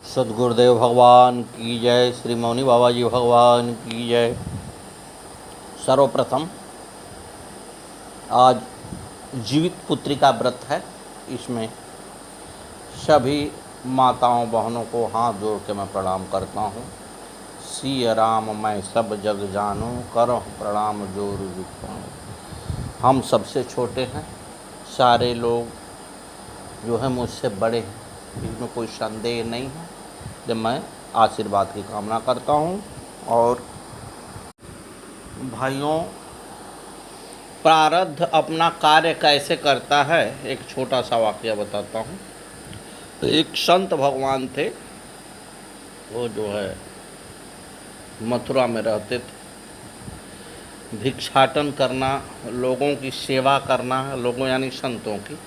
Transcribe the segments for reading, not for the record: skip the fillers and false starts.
सद्गुरुदेव भगवान की जय। श्री मौनी बाबा जी भगवान की जय। सर्वप्रथम आज जीवित पुत्री का व्रत है। इसमें सभी माताओं बहनों को हाथ जोड़ के मैं प्रणाम करता हूँ। सिया राम मैं सब जग जानूँ, करो प्रणाम जोर जुटाऊँ। हम सबसे छोटे हैं, सारे लोग जो हैं मुझसे बड़े हैं, इसमें कोई संदेह नहीं है। जब मैं आशीर्वाद की कामना करता हूँ। और भाइयों, प्रारब्ध अपना कार्य कैसे करता है, एक छोटा सा वाकया बताता हूँ। तो एक संत भगवान थे, वो जो है मथुरा में रहते थे। भिक्षाटन करना, लोगों की सेवा करना, लोगों यानी संतों की,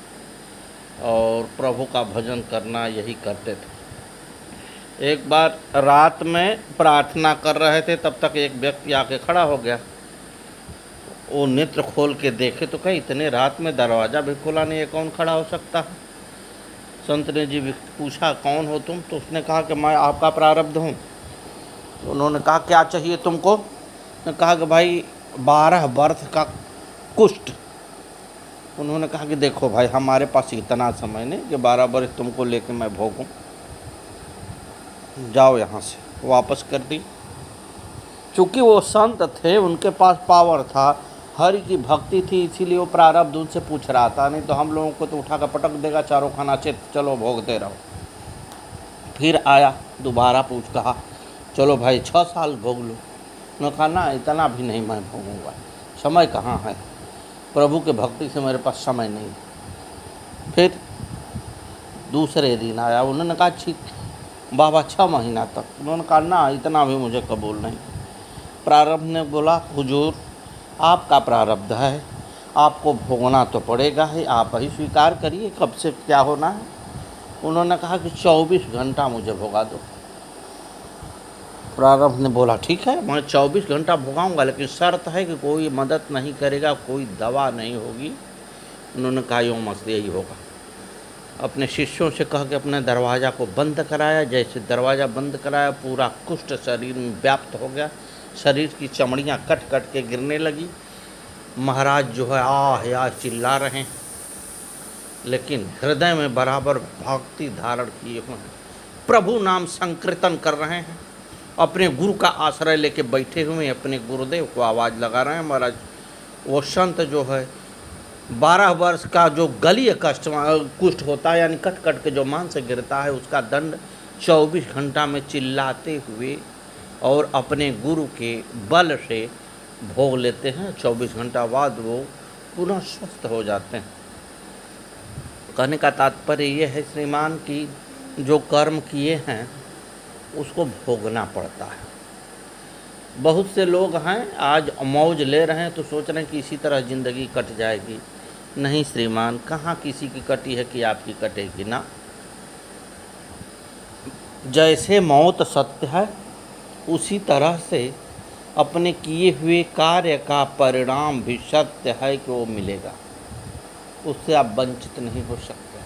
और प्रभु का भजन करना, यही करते थे। एक बार रात में प्रार्थना कर रहे थे, तब तक एक व्यक्ति आके खड़ा हो गया। वो नेत्र खोल के देखे तो कहीं इतने रात में दरवाज़ा भी खुला नहीं है, कौन खड़ा हो सकता है। संत ने जी पूछा, कौन हो तुम? तो उसने कहा कि मैं आपका प्रारब्ध हूँ। तो उन्होंने कहा, क्या चाहिए तुमको? ने कहा कि भाई 12 वर्ष का कुष्ठ। उन्होंने कहा कि देखो भाई, हमारे पास इतना समय नहीं कि 12 वर्ष तुमको लेके मैं भोगूं, जाओ यहाँ से। वापस कर दी। चूँकि वो संत थे, उनके पास पावर था, हरि की भक्ति थी, इसीलिए वो प्रारब्ध उनसे पूछ रहा था। नहीं तो हम लोगों को तो उठा कर पटक देगा, चारों खाना चित, चलो भोगते रहो। फिर आया, दोबारा कहा, चलो भाई 6 साल भोग लो। उन्होंने कहा, ना इतना भी नहीं मैं भोगूंगा, समय कहाँ है, प्रभु के भक्ति से मेरे पास समय नहीं। फिर दूसरे दिन आया, उन्होंने कहा, ठीक बाबा 6 महीना तक। उन्होंने कहा, ना इतना भी मुझे कबूल नहीं। प्रारब्ध ने बोला, हुजूर आपका प्रारब्ध है, आपको भोगना तो पड़ेगा ही, आप ही स्वीकार करिए, कब से क्या होना है। उन्होंने कहा कि 24 घंटा मुझे भोगा दो। प्रारब्ध ने बोला, ठीक है मैं 24 घंटा भोगाऊंगा, लेकिन शर्त है कि कोई मदद नहीं करेगा, कोई दवा नहीं होगी। उन्होंने कहा, यूँ मत, यही होगा। अपने शिष्यों से कह के अपने दरवाज़ा को बंद कराया। जैसे दरवाज़ा बंद कराया, पूरा कुष्ठ शरीर में व्याप्त हो गया, शरीर की चमड़ियाँ कट कट के गिरने लगी। महाराज जो है आह या चिल्ला रहे हैं, लेकिन हृदय में बराबर भक्ति धारण किए हुए हैं, प्रभु नाम संकीर्तन कर रहे हैं, अपने गुरु का आश्रय लेके बैठे हुए, अपने गुरुदेव को आवाज़ लगा रहे हैं। महाराज वो संत जो है 12 वर्ष का जो गलीय कुष्ठ होता है, यानी कट कट के जो मांस गिरता है, उसका दंड 24 घंटा में चिल्लाते हुए और अपने गुरु के बल से भोग लेते हैं। 24 घंटा बाद वो पुनः स्वस्थ हो जाते हैं। कहने का तात्पर्य ये है श्रीमान कि जो कर्म किए हैं उसको भोगना पड़ता है। बहुत से लोग हैं आज मौज ले रहे हैं, तो सोच रहे हैं कि इसी तरह ज़िंदगी कट जाएगी। नहीं श्रीमान, कहाँ किसी की कटी है कि आपकी कटेगी ना। जैसे मौत सत्य है, उसी तरह से अपने किए हुए कार्य का परिणाम भी सत्य है कि वो मिलेगा, उससे आप वंचित नहीं हो सकते।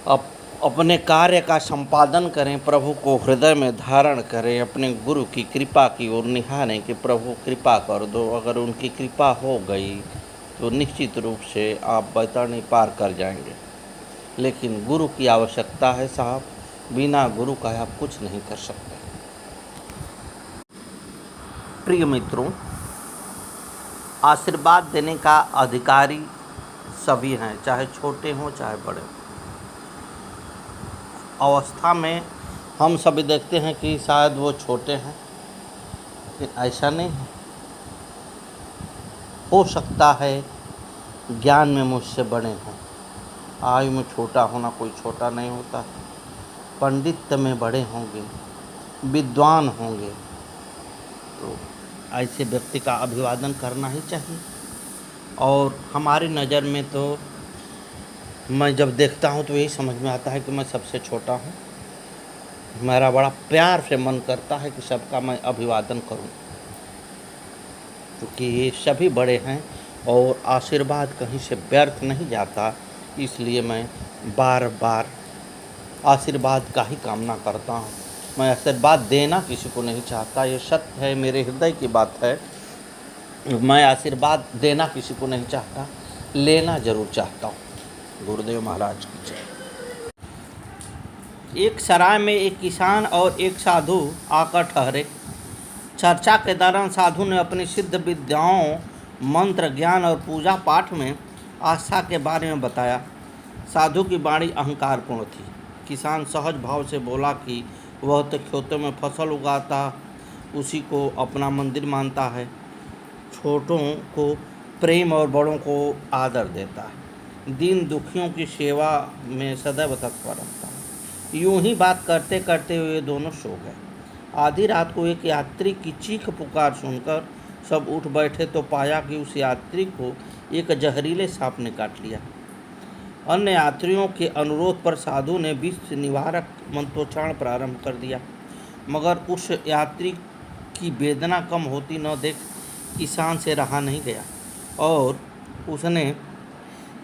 अब अपने कार्य का संपादन करें, प्रभु को हृदय में धारण करें, अपने गुरु की कृपा की ओर निहारें कि प्रभु कृपा कर दो। अगर उनकी कृपा हो गई तो निश्चित रूप से आप बैतरणी पार कर जाएंगे। लेकिन गुरु की आवश्यकता है साहब, बिना गुरु का आप कुछ नहीं कर सकते। प्रिय मित्रों, आशीर्वाद देने का अधिकारी सभी हैं, चाहे छोटे हों चाहे बड़े। अवस्था में हम सभी देखते हैं कि शायद वो छोटे हैं, लेकिन ऐसा नहीं है। हो सकता है ज्ञान में मुझसे बड़े हों, आयु में छोटा होना कोई छोटा नहीं होता। पंडित्य में बड़े होंगे, विद्वान होंगे, तो ऐसे व्यक्ति का अभिवादन करना ही चाहिए। और हमारी नज़र में तो मैं जब देखता हूँ तो यही समझ में आता है कि मैं सबसे छोटा हूँ। मेरा बड़ा प्यार से मन करता है कि सबका मैं अभिवादन करूँ, क्योंकि ये सभी बड़े हैं और आशीर्वाद कहीं से व्यर्थ नहीं जाता। इसलिए मैं बार बार आशीर्वाद का ही कामना करता हूँ। मैं आशीर्वाद देना किसी को नहीं चाहता, ये सत्य है, मेरे हृदय की बात है। मैं आशीर्वाद देना किसी को नहीं चाहता, लेना जरूर चाहता हूँ। गुरुदेव महाराज की जय। एक सराय में एक किसान और एक साधु आकर ठहरे। चर्चा के दौरान साधु ने अपनी सिद्ध विद्याओं, मंत्र ज्ञान और पूजा पाठ में आस्था के बारे में बताया। साधु की वाणी अहंकारपूर्ण थी। किसान सहज भाव से बोला कि वह तो खेतों में फसल उगाता, उसी को अपना मंदिर मानता है, छोटों को प्रेम और बड़ों को आदर देता है, दीन दुखियों की सेवा में सदैव तत्पर रहता है। यूं ही बात करते करते हुए दोनों सो गए। आधी रात को एक यात्री की चीख पुकार सुनकर सब उठ बैठे तो पाया कि उस यात्री को एक जहरीले सांप ने काट लिया। अन्य यात्रियों के अनुरोध पर साधु ने विष निवारक मंत्रोच्चारण प्रारंभ कर दिया, मगर उस यात्री की वेदना कम होती न देख किसान से रहा नहीं गया और उसने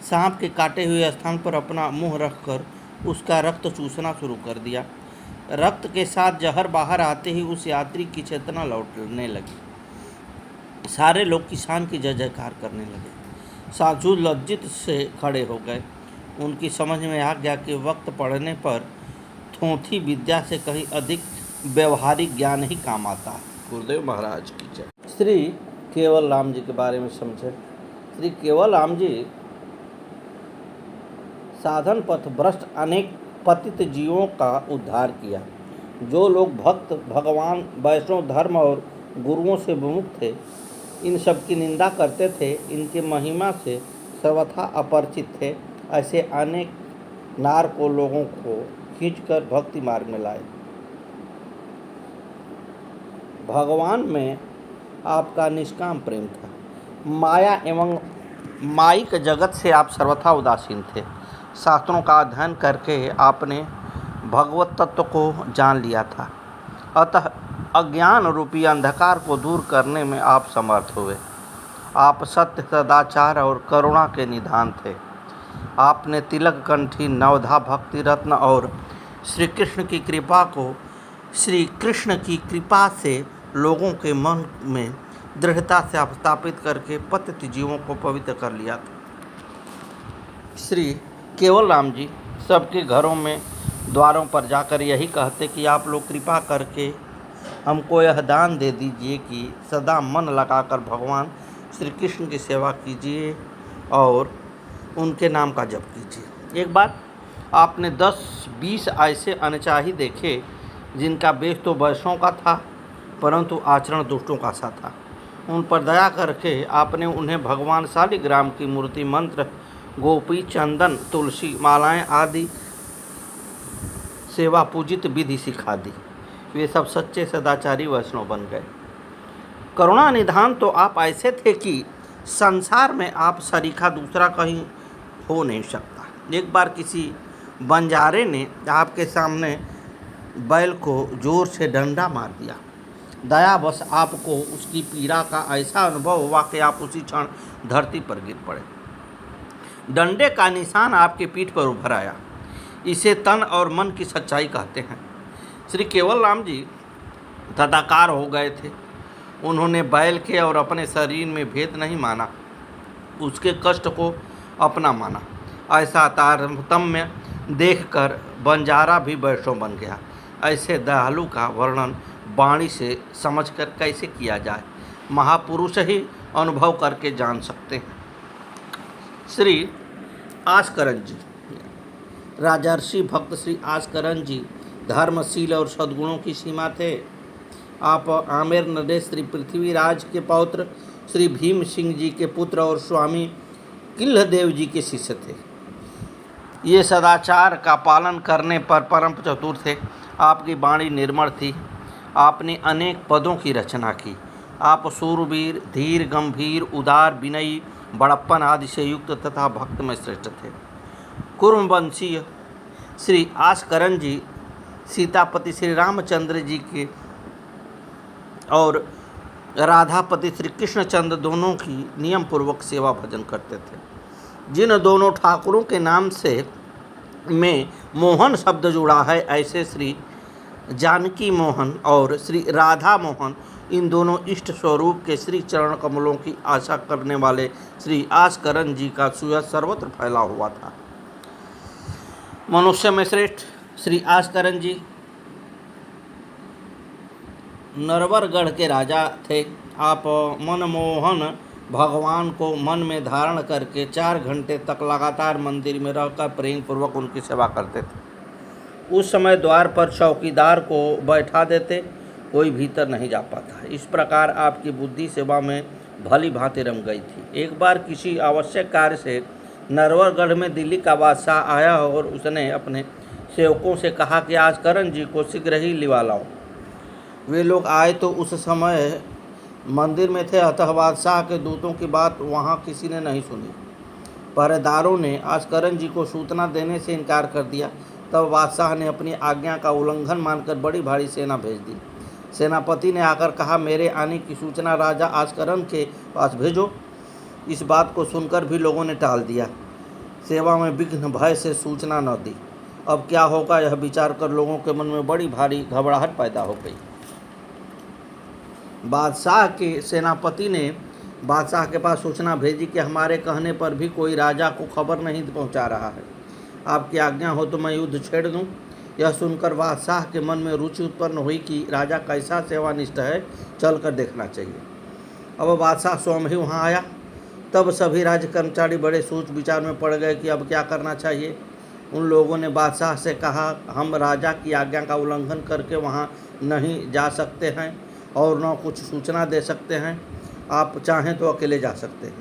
सांप के काटे हुए स्थान पर अपना मुंह रखकर उसका रक्त चूसना शुरू कर दिया। रक्त के साथ जहर बाहर आते ही उस यात्री की चेतना लौटने लगी। सारे लोग किसान की जय जयकार करने लगे। साधु लज्जित से खड़े हो गए। उनकी समझ में आ गया कि वक्त पड़ने पर थोथी विद्या से कहीं अधिक व्यवहारिक ज्ञान ही काम आता है। गुरुदेव महाराज की जय। श्री केवल राम जी के बारे में समझे। श्री केवल राम जी साधन पथ भ्रष्ट अनेक पतित जीवों का उद्धार किया। जो लोग भक्त, भगवान, वैष्णव धर्म और गुरुओं से विमुख थे, इन सब की निंदा करते थे, इनकी महिमा से सर्वथा अपरिचित थे, ऐसे अनेक नार को लोगों को खींचकर भक्ति मार्ग में लाए। भगवान में आपका निष्काम प्रेम था। माया एवं मायिक जगत से आप सर्वथा उदासीन थे। शास्त्रों का अध्ययन करके आपने भगवत तत्व को जान लिया था, अतः अज्ञान रूपी अंधकार को दूर करने में आप समर्थ हुए। आप सत्य, सदाचार और करुणा के निधान थे। आपने तिलक कंठी, नवधा भक्ति रत्न और श्री कृष्ण की कृपा से लोगों के मन में दृढ़ता से स्थापित करके पतित जीवों को पवित्र कर लिया था। श्री केवल राम जी सबके घरों में द्वारों पर जाकर यही कहते कि आप लोग कृपा करके हमको यह दान दे दीजिए कि सदा मन लगाकर भगवान श्री कृष्ण की सेवा कीजिए और उनके नाम का जप कीजिए। एक बार आपने 10-20 ऐसे अनचाही देखे जिनका वेश तो वैष्णव का था, परंतु आचरण दुष्टों का सा था। उन पर दया करके आपने उन्हें भगवान शालिग्राम की मूर्ति, मंत्र, गोपी, चंदन, तुलसी मालाएं आदि सेवा पूजित विधि सिखा दी। वे सब सच्चे सदाचारी वैष्णव बन गए। करुणा निधान तो आप ऐसे थे कि संसार में आप सरीखा दूसरा कहीं हो नहीं सकता। एक बार किसी बंजारे ने आपके सामने बैल को जोर से डंडा मार दिया। दयावश आपको उसकी पीड़ा का ऐसा अनुभव हुआ कि आप उसी क्षण धरती पर गिर पड़े। डंडे का निशान आपके पीठ पर उभर आया। इसे तन और मन की सच्चाई कहते हैं। श्री केवल राम जी तदाकार हो गए थे। उन्होंने बैल के और अपने शरीर में भेद नहीं माना, उसके कष्ट को अपना माना। ऐसा तारतम्य देखकर बंजारा भी वैष्णव बन गया। ऐसे दयालु का वर्णन वाणी से समझकर कैसे किया जाए, महापुरुष ही अनुभव करके जान सकते हैं। श्री आस्करन जी, राजर्षि भक्त श्री आस्करन जी धर्मशील और सद्गुणों की सीमा थे। आप आमेर नरेश श्री पृथ्वीराज के पौत्र श्री भीम सिंह जी के पुत्र और स्वामी किल्लदेव जी के शिष्य थे। ये सदाचार का पालन करने पर परम चतुर थे। आपकी वाणी निर्मल थी। आपने अनेक पदों की रचना की। आप सूरवीर, धीर, गंभीर, उदार, विनयी, बड़प्पन आदि से युक्त तथा भक्त में श्रेष्ठ थे। कुर्मवंशीय श्री आस्करन जी सीतापति श्री रामचंद्र जी के और राधापति श्री कृष्णचंद्र दोनों की नियम पूर्वक सेवा भजन करते थे। जिन दोनों ठाकुरों के नाम से में मोहन शब्द जुड़ा है, ऐसे श्री जानकी मोहन और श्री राधा मोहन इन दोनों इष्ट स्वरूप के श्री चरण कमलों की आशा करने वाले श्री आस्करण जी का सुयश सर्वत्र फैला हुआ था। मनुष्य में श्रेष्ठ श्री आस्करण जी नरवरगढ़ के राजा थे। आप मनमोहन भगवान को मन में धारण करके 4 घंटे तक लगातार मंदिर में रहकर प्रेम पूर्वक उनकी सेवा करते थे। उस समय द्वार पर चौकीदार को बैठा देते, कोई भीतर नहीं जा पाता। इस प्रकार आपकी बुद्धि सेवा में भली भांति रम गई थी। एक बार किसी आवश्यक कार्य से नरवरगढ़ में दिल्ली का बादशाह आया और उसने अपने सेवकों से कहा कि आस्करण जी को शीघ्र ही लिवा लाओ। वे लोग आए तो उस समय मंदिर में थे, अतः बादशाह के दूतों की बात वहाँ किसी ने नहीं सुनी। पहरेदारों ने आस्करण जी को सूचना देने से इनकार कर दिया। तब बादशाह ने अपनी आज्ञा का उल्लंघन मानकर बड़ी भारी सेना भेज दी। सेनापति ने आकर कहा, मेरे आने की सूचना राजा आस्करण के पास भेजो। इस बात को सुनकर भी लोगों ने टाल दिया, सेवा में विघ्न भय से सूचना न दी। अब क्या होगा यह विचार कर लोगों के मन में बड़ी भारी घबराहट पैदा हो गई। बादशाह के सेनापति ने बादशाह के पास सूचना भेजी कि हमारे कहने पर भी कोई राजा को खबर नहीं पहुंचा रहा है। आपकी आज्ञा हो तो मैं युद्ध छेड़ दूं। यह सुनकर बादशाह के मन में रुचि उत्पन्न हुई कि राजा कैसा सेवानिष्ठ है, चलकर देखना चाहिए। अब बादशाह स्वयं ही वहां आया। तब सभी राज्य कर्मचारी बड़े सोच विचार में पड़ गए कि अब क्या करना चाहिए। उन लोगों ने बादशाह से कहा, हम राजा की आज्ञा का उल्लंघन करके वहाँ नहीं जा सकते हैं और न कुछ सूचना दे सकते हैं। आप चाहें तो अकेले जा सकते हैं।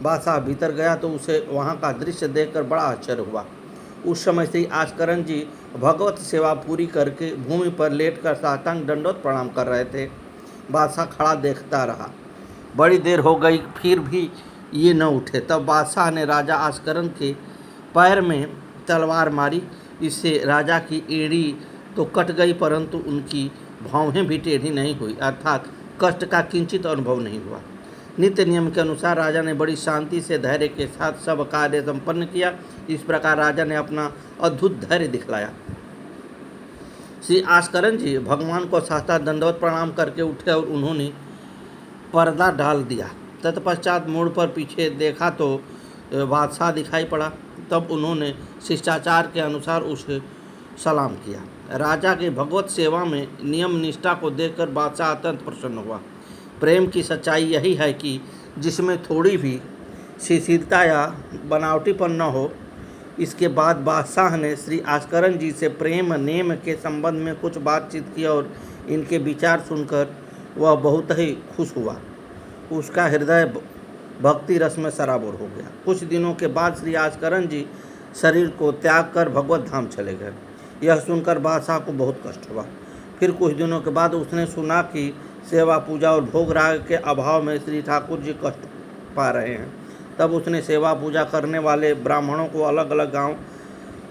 बादशाह भीतर गया तो उसे वहाँ का दृश्य देखकर बड़ा आश्चर्य हुआ। उस समय से आस्करण जी भगवत सेवा पूरी करके भूमि पर लेटकर साष्टांग दंडवत प्रणाम कर रहे थे। बादशाह खड़ा देखता रहा। बड़ी देर हो गई, फिर भी ये न उठे। तब बादशाह ने राजा आस्करण के पैर में तलवार मारी। इससे राजा की एड़ी तो कट गई, परंतु उनकी भौहें भी टेढ़ी नहीं हुई, अर्थात कष्ट का किंचित अनुभव नहीं हुआ। नित्य नियम के अनुसार राजा ने बड़ी शांति से धैर्य के साथ सब कार्य संपन्न किया। इस प्रकार राजा ने अपना अद्भुत धैर्य दिखलाया। श्री आस्करण जी भगवान को साष्टांग दंडवत प्रणाम करके उठे और उन्होंने पर्दा डाल दिया। तत्पश्चात मोड़ पर पीछे देखा तो बादशाह दिखाई पड़ा। तब उन्होंने शिष्टाचार के अनुसार उसे सलाम किया। राजा के भगवत सेवा में नियम निष्ठा को देखकर बादशाह अत्यंत प्रसन्न हुआ। प्रेम की सच्चाई यही है कि जिसमें थोड़ी भी शिथिलता या बनावटीपन न हो। इसके बाद बादशाह ने श्री आस्करण जी से प्रेम नेम के संबंध में कुछ बातचीत की और इनके विचार सुनकर वह बहुत ही खुश हुआ। उसका हृदय भक्ति रस में सराबोर हो गया। कुछ दिनों के बाद श्री आस्करण जी शरीर को त्याग कर भगवत धाम चले गए। यह सुनकर बादशाह को बहुत कष्ट हुआ। फिर कुछ दिनों के बाद उसने सुना कि सेवा पूजा और भोग राग के अभाव में श्री ठाकुर जी कष्ट पा रहे हैं। तब उसने सेवा पूजा करने वाले ब्राह्मणों को अलग अलग गांव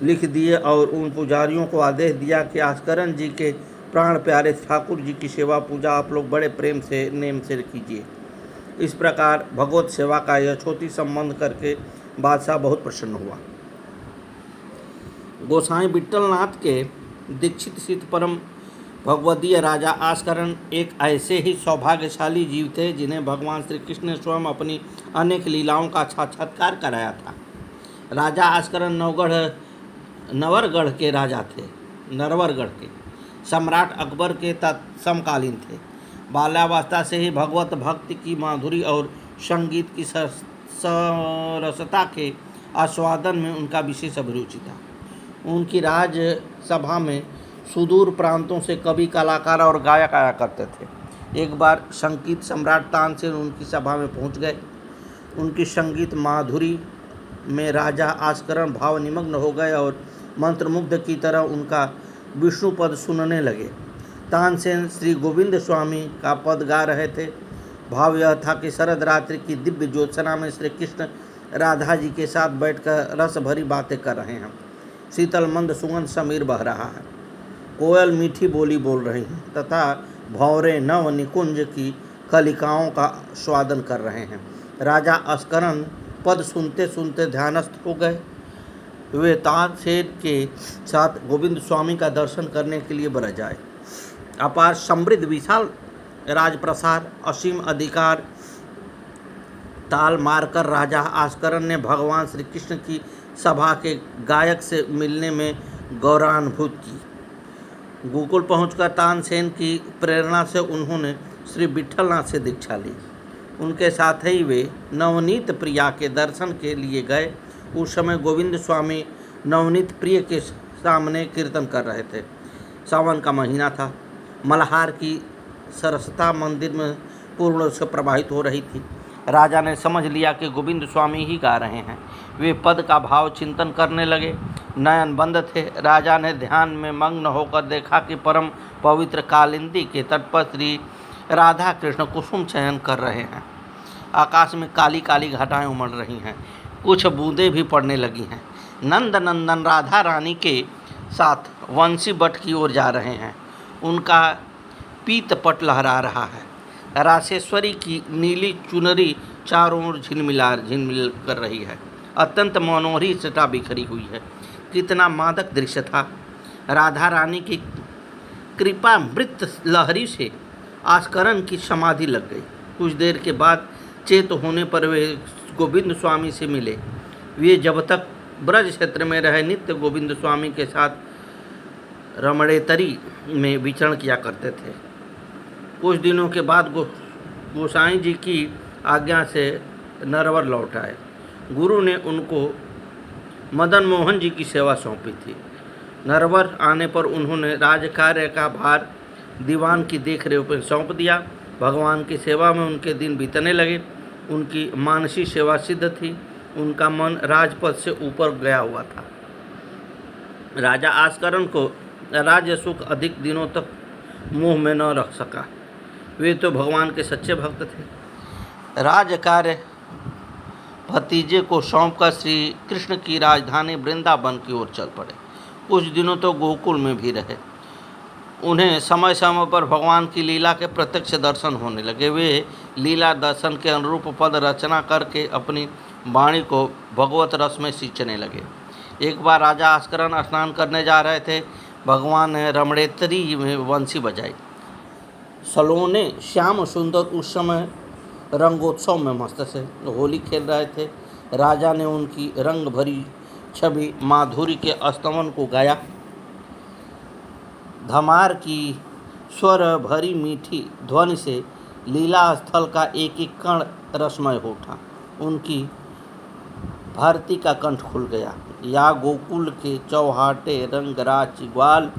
लिख दिए और उन पुजारियों को आदेश दिया कि आस्करण जी के प्राण प्यारे ठाकुर जी की सेवा पूजा आप लोग बड़े प्रेम से नेम से कीजिए। इस प्रकार भगवत सेवा का यथोचित संबंध करके बादशाह बहुत प्रसन्न हुआ। गोसाई विट्ठलनाथ के दीक्षित सिद्ध परम भगवदीय राजा आस्करण एक ऐसे ही सौभाग्यशाली जीव थे जिन्हें भगवान श्री कृष्ण ने स्वयं अपनी अनेक लीलाओं का साक्षात्कार कराया था। राजा आस्करण नवरगढ़ के राजा थे। नरवरगढ़ के सम्राट अकबर के समकालीन थे। बाल्यावस्था से ही भगवत भक्ति की माधुरी और संगीत की सरसता के आस्वादन में उनका विशेष अभिरुचि था। उनकी राजसभा में सुदूर प्रांतों से कवि, कलाकार और गायक आया करते थे। एक बार संगीत सम्राट तानसेन उनकी सभा में पहुंच गए। उनकी संगीत माधुरी में राजा आस्करण भाव निमग्न हो गए और मंत्रमुग्ध की तरह उनका विष्णु पद सुनने लगे। तानसेन श्री गोविंद स्वामी का पद गा रहे थे। भाव यह था कि शरद रात्रि की दिव्य ज्योत्सना में श्री कृष्ण राधा जी के साथ बैठकर रस भरी बातें कर रहे हैं। शीतल मंद सुगंध समीर बह रहा है। कोयल मीठी बोली बोल रही हैं तथा भौरे नव निकुंज की कलिकाओं का स्वादन कर रहे हैं। राजा आस्करण पद सुनते सुनते ध्यानस्थ हो गए। वे तानसेन के साथ गोविंद स्वामी का दर्शन करने के लिए ब्रज आए। अपार समृद्ध विशाल राजप्रसाद, असीम अधिकार ताल मारकर राजा आस्करन ने भगवान श्री कृष्ण की सभा के गायक से मिलने में गौरवानुभूत की। गोकुल पहुंचकर तानसेन की प्रेरणा से उन्होंने श्री विट्ठलनाथ से दीक्षा ली। उनके साथ ही वे नवनीत प्रिया के दर्शन के लिए गए। उस समय गोविंद स्वामी नवनीत प्रिय के सामने कीर्तन कर रहे थे। सावन का महीना था। मल्हार की सरसता मंदिर में पूर्ण रूप से प्रवाहित हो रही थी। राजा ने समझ लिया कि गोविंद स्वामी ही गा रहे हैं। वे पद का भाव चिंतन करने लगे। नयन बंद थे। राजा ने ध्यान में मग्न होकर देखा कि परम पवित्र कालिंदी के तट पर श्री राधा कृष्ण कुसुम चयन कर रहे हैं। आकाश में काली काली घटाएं उमड़ रही हैं। कुछ बूंदें भी पड़ने लगी हैं। नंद नंदन राधा रानी के साथ वंशी बट की ओर जा रहे हैं। उनका पीत पट लहरा रहा है। रासेश्वरी की नीली चुनरी चारों ओर झिलमिल कर रही है। अत्यंत मनोहरी छटा बिखरी हुई है। कितना मादक दृश्य था। राधा रानी की कृपा मृत लहरी से आस्करन की समाधि लग गई। कुछ देर के बाद चेत होने पर वे गोविंद स्वामी से मिले। वे जब तक ब्रज क्षेत्र में रहे नित्य गोविंद स्वामी के साथ रमणेतरी में विचरण किया करते थे। कुछ दिनों के बाद गोसाई जी की आज्ञा से नरवर लौट आए। गुरु ने उनको मदन मोहन जी की सेवा सौंपी थी। नरवर आने पर उन्होंने राजकार्य का भार दीवान की देखरेख पर सौंप दिया। भगवान की सेवा में उनके दिन बीतने लगे। उनकी मानसी सेवा सिद्ध थी। उनका मन राजपद से ऊपर गया हुआ था। राजा आस्करन को राज्य सुख अधिक दिनों तक मुंह में न रख सका। वे तो भगवान के सच्चे भक्त थे। राजकार्य भतीजे को सौंपकर श्री कृष्ण की राजधानी वृंदावन की ओर चल पड़े। कुछ दिनों तो गोकुल में भी रहे। उन्हें समय समय पर भगवान की लीला के प्रत्यक्ष दर्शन होने लगे। वे लीला दर्शन के अनुरूप पद रचना करके अपनी वाणी को भगवत रस में सींचने लगे। एक बार राजा आस्करन स्नान करने जा रहे थे। भगवान ने रमणेतरी में वंशी बजाई। सलोने श्याम सुंदर उस समय रंगोत्सव में मस्त थे। होली खेल रहे थे। राजा ने उनकी रंग भरी छवि माधुरी के स्तवन को गाया। धमार की स्वर भरी मीठी ध्वनि से लीला स्थल का एक एक कण रसमय हो उठा। उनकी भारती का कंठ खुल गया। या गोकुल के चौहाटे रंगराज ग्वाल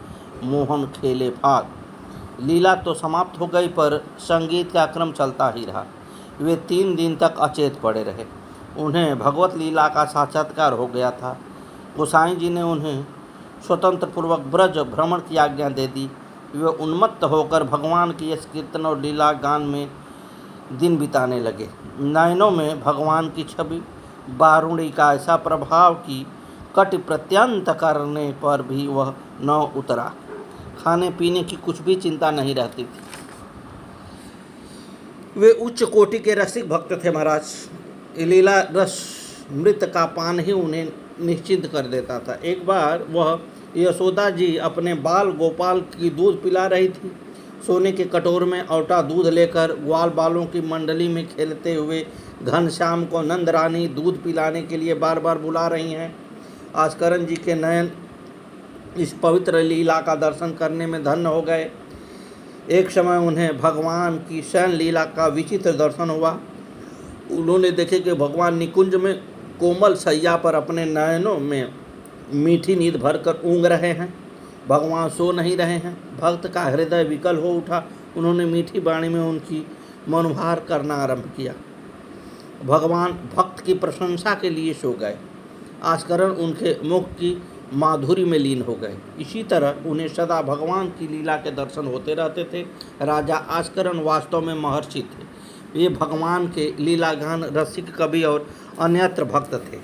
मोहन खेले फाग। लीला तो समाप्त हो गई पर संगीत का क्रम चलता ही रहा। वे 3 दिन तक अचेत पड़े रहे। उन्हें भगवत लीला का साक्षात्कार हो गया था। गोसाई जी ने उन्हें स्वतंत्र पूर्वक ब्रज भ्रमण की आज्ञा दे दी। वे उन्मत्त होकर भगवान की यश कीर्तन और लीला गान में दिन बिताने लगे। नयनों में भगवान की छवि बारुणी का ऐसा प्रभाव कि कटि प्रत्यंत करने पर भी वह न उतरा। खाने पीने की कुछ भी चिंता नहीं रहती थी। वे उच्च कोटि के रसिक भक्त थे महाराज। लीला रस मृत का पान ही उन्हें निश्चिंत कर देता था। एक बार वह यशोदा जी अपने बाल गोपाल की दूध पिला रही थी। सोने के कटोर में औटा दूध लेकर ग्वाल बालों की मंडली में खेलते हुए घनश्याम को नंद रानी दूध पिलाने के लिए बार बार बुला रही हैं। आस्करन जी के नयन इस पवित्र लीला का दर्शन करने में धन्य हो गए। एक समय उन्हें भगवान की शयन लीला का विचित्र दर्शन हुआ। उन्होंने देखे कि भगवान निकुंज में कोमल सैया पर अपने नयनों में मीठी नींद भरकर ऊँग रहे हैं। भगवान सो नहीं रहे हैं। भक्त का हृदय विकल हो उठा। उन्होंने मीठी वाणी में उनकी मनोहार करना आरंभ किया। भगवान भक्त की प्रशंसा के लिए सो गए। आस्करन उनके मुख की माधुरी में लीन हो गए। इसी तरह उन्हें सदा भगवान की लीला के दर्शन होते रहते थे। राजा आस्करन वास्तव में महर्षि थे। ये भगवान के लीला गान रसिक कवि और अन्यत्र भक्त थे।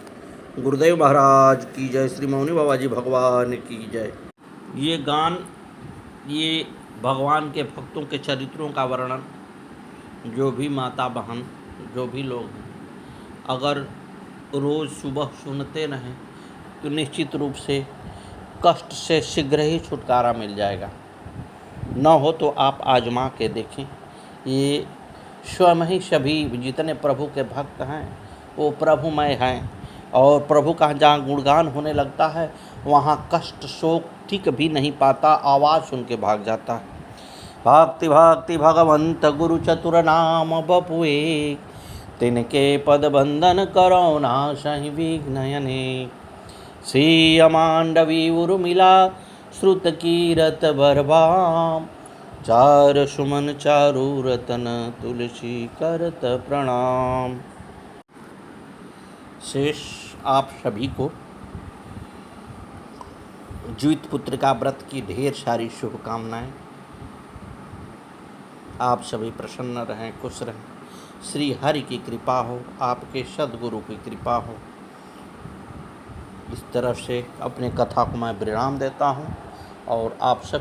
गुरुदेव महाराज की जय। श्री मौनी बाबा जी भगवान की जय। ये गान ये भगवान के भक्तों के चरित्रों का वर्णन जो भी माता बहन जो भी लोग हैं अगर रोज़ सुबह सुनते रहें तो निश्चित रूप से कष्ट से शीघ्र ही छुटकारा मिल जाएगा। न हो तो आप आजमा के देखें। ये स्वयं ही सभी जितने प्रभु के भक्त हैं वो प्रभुमय हैं, और प्रभु का जहाँ गुणगान होने लगता है वहाँ कष्ट शोक टिक भी नहीं पाता, आवाज़ सुन के भाग जाता है। भक्ति भक्ति भगवंत गुरु चतुर नाम बपुए, तिनके पद बंधन करो नाशहि विघ्नयने। श्री अमांडवी उर्मिला श्रुत कीरत बरबाम, चार सुमन चारु रतन तुलसी करत प्रणाम। शेष आप सभी को जीवित पुत्र का व्रत की ढेर सारी शुभकामनाएं। आप सभी प्रसन्न रहें, खुश रहें, श्री हरि की कृपा हो, आपके सद्गुरु की कृपा हो। इस तरह से अपने कथा को मैं विराम देता हूँ और आप सब